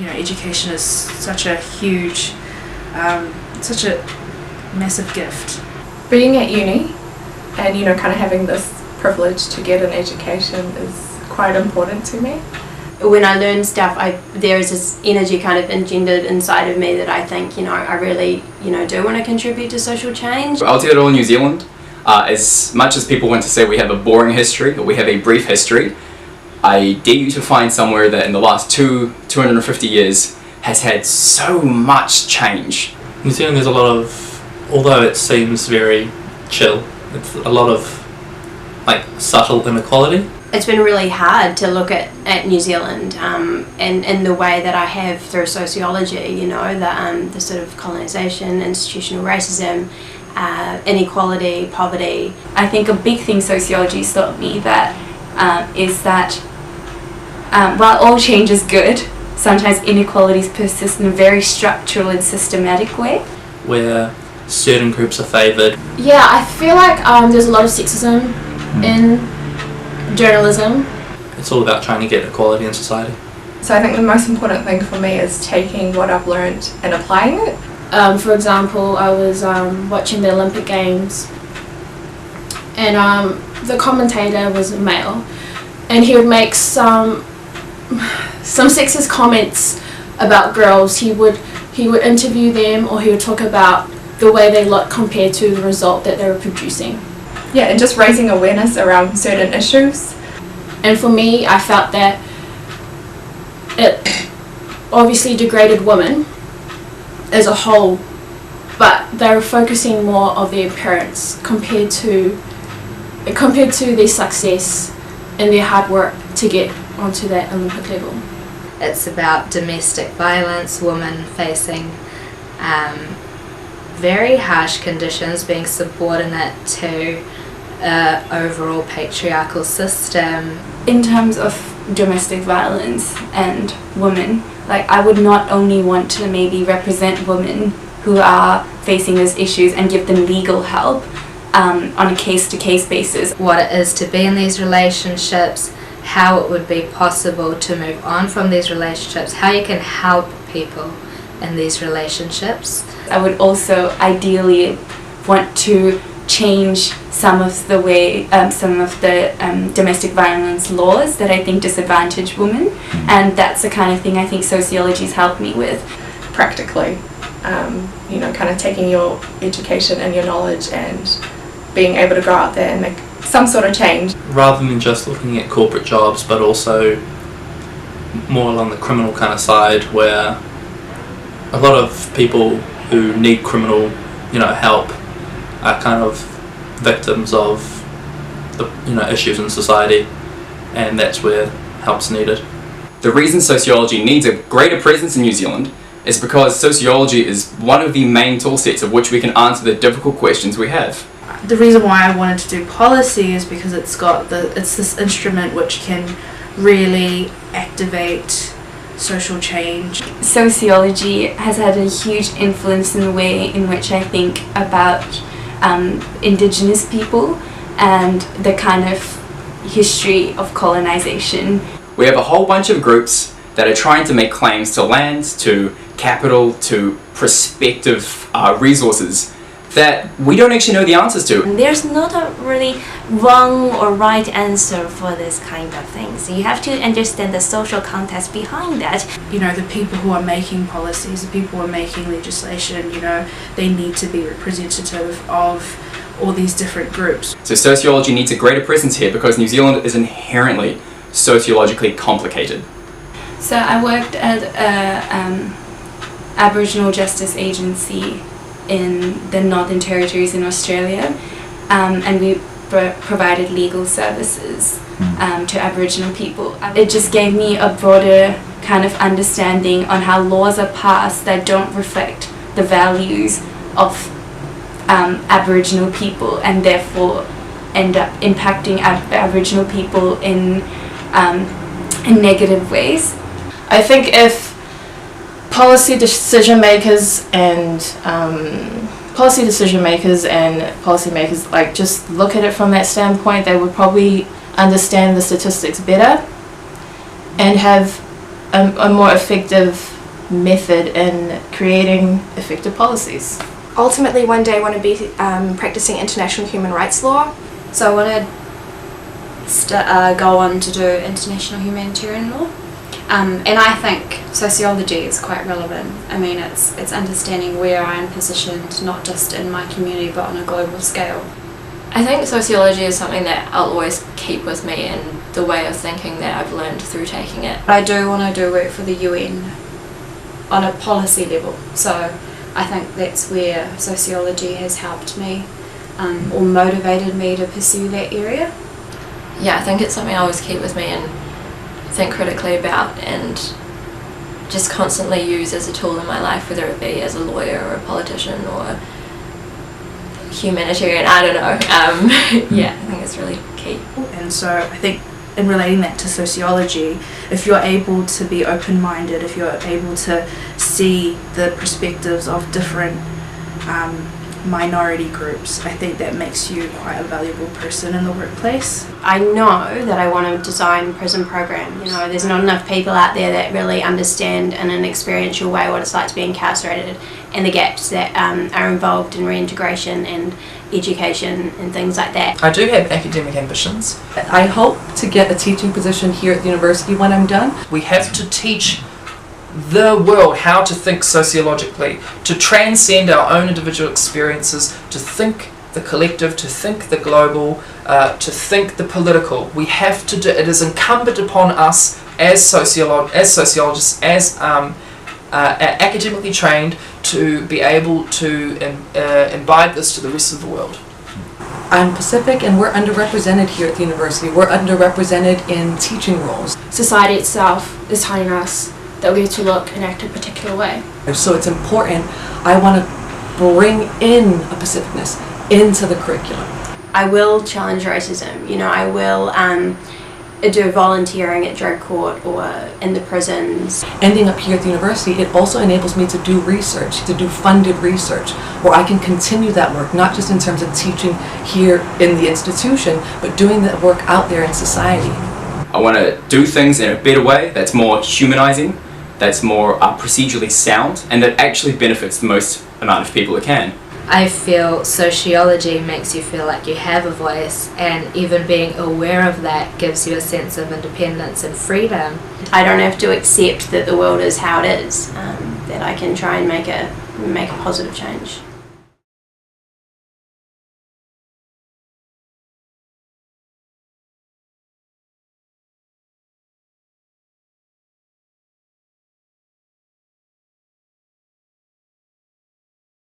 education is such a huge, such a massive gift. Being at uni and kind of having this privilege to get an education is quite important to me. When I learn stuff, there is this energy kind of engendered inside of me that I think, I really, do want to contribute to social change. Aotearoa New Zealand, as much as people want to say we have a boring history, or we have a brief history, I dare you to find somewhere that in the last 250 years has had so much change. New Zealand, there's a lot of, although it seems very chill, it's a lot of subtle inequality. It's been really hard to look at New Zealand in the way that I have through sociology, the sort of colonisation, institutional racism, inequality, poverty. I think a big thing sociology taught me is that while all change is good, sometimes inequalities persist in a very structural and systematic way. Where certain groups are favoured. Yeah, I feel like there's a lot of sexism in journalism. It's all about trying to get equality in society. So I think the most important thing for me is taking what I've learned and applying it. For example, I was watching the Olympic Games, and the commentator was a male, and he would make some sexist comments about girls. He would interview them, or he would talk about the way they look compared to the result that they were producing. Yeah, and just raising awareness around certain issues. And for me, I felt that it obviously degraded women as a whole, but they were focusing more of their appearance compared to their success and their hard work to get onto that Olympic level. It's about domestic violence, women facing very harsh conditions, being subordinate to overall patriarchal system. In terms of domestic violence and women, I would not only want to maybe represent women who are facing those issues and give them legal help on a case-to-case basis. What it is to be in these relationships, how it would be possible to move on from these relationships, how you can help people in these relationships. I would also ideally want to change some of the domestic violence laws that I think disadvantage women, and that's the kind of thing I think sociology's helped me with. Practically, kind of taking your education and your knowledge and being able to go out there and make some sort of change. Rather than just looking at corporate jobs, but also more along the criminal kind of side, where a lot of people who need criminal, help are kind of victims of the issues in society, and that's where help's needed. The reason sociology needs a greater presence in New Zealand is because sociology is one of the main tool sets of which we can answer the difficult questions we have. The reason why I wanted to do policy is because it's this instrument which can really activate social change. Sociology has had a huge influence in the way in which I think about Indigenous people and the kind of history of colonization. We have a whole bunch of groups that are trying to make claims to land, to capital, to prospective resources that we don't actually know the answers to. There's not a really wrong or right answer for this kind of things. You have to understand the social context behind that. The people who are making policies, the people who are making legislation, they need to be representative of all these different groups. So sociology needs a greater presence here because New Zealand is inherently sociologically complicated. So I worked at a Aboriginal Justice Agency in the Northern Territories in Australia, and we provided legal services to Aboriginal people. It just gave me a broader kind of understanding on how laws are passed that don't reflect the values of Aboriginal people and therefore end up impacting Aboriginal people in negative ways. I think if policy decision makers and policymakers just look at it from that standpoint, they would probably understand the statistics better and have a more effective method in creating effective policies. Ultimately, one day I want to be practicing international human rights law. So I want to go on to do international humanitarian law. And I think sociology is quite relevant. I mean, it's understanding where I am positioned, not just in my community, but on a global scale. I think sociology is something that I'll always keep with me, and the way of thinking that I've learned through taking it. I do want to do work for the UN on a policy level, so I think that's where sociology has helped me or motivated me to pursue that area. Yeah, I think it's something I always keep with me and think critically about, and just constantly use as a tool in my life, whether it be as a lawyer or a politician or humanitarian, I don't know. Yeah, I think it's really key. And so I think in relating that to sociology, if you're able to be open-minded, if you're able to see the perspectives of different minority groups, I think that makes you quite a valuable person in the workplace. I know that I want to design prison programs. You know, there's not enough people out there that really understand in an experiential way what it's like to be incarcerated and the gaps that are involved in reintegration and education and things like that. I do have academic ambitions. I hope to get a teaching position here at the university when I'm done. We have to teach the world how to think sociologically, to transcend our own individual experiences, to think the collective, to think the global, to think the political. We have to do it. Is incumbent upon us as sociologists, as academically trained, to be able to imbibe this to the rest of the world. I'm Pacific, and we're underrepresented here at the university. We're underrepresented in teaching roles. Society itself is telling us that we have to look and act a particular way. So it's important. I want to bring in a Pacificness into the curriculum. I will challenge racism. You know, I will do volunteering at drug court or in the prisons. Ending up here at the university, it also enables me to do research, to do funded research, where I can continue that work, not just in terms of teaching here in the institution, but doing that work out there in society. I want to do things in a better way that's more humanizing, that's more procedurally sound, and that actually benefits the most amount of people it can. I feel sociology makes you feel like you have a voice, and even being aware of that gives you a sense of independence and freedom. I don't have to accept that the world is how it is, that I can try and make a positive change.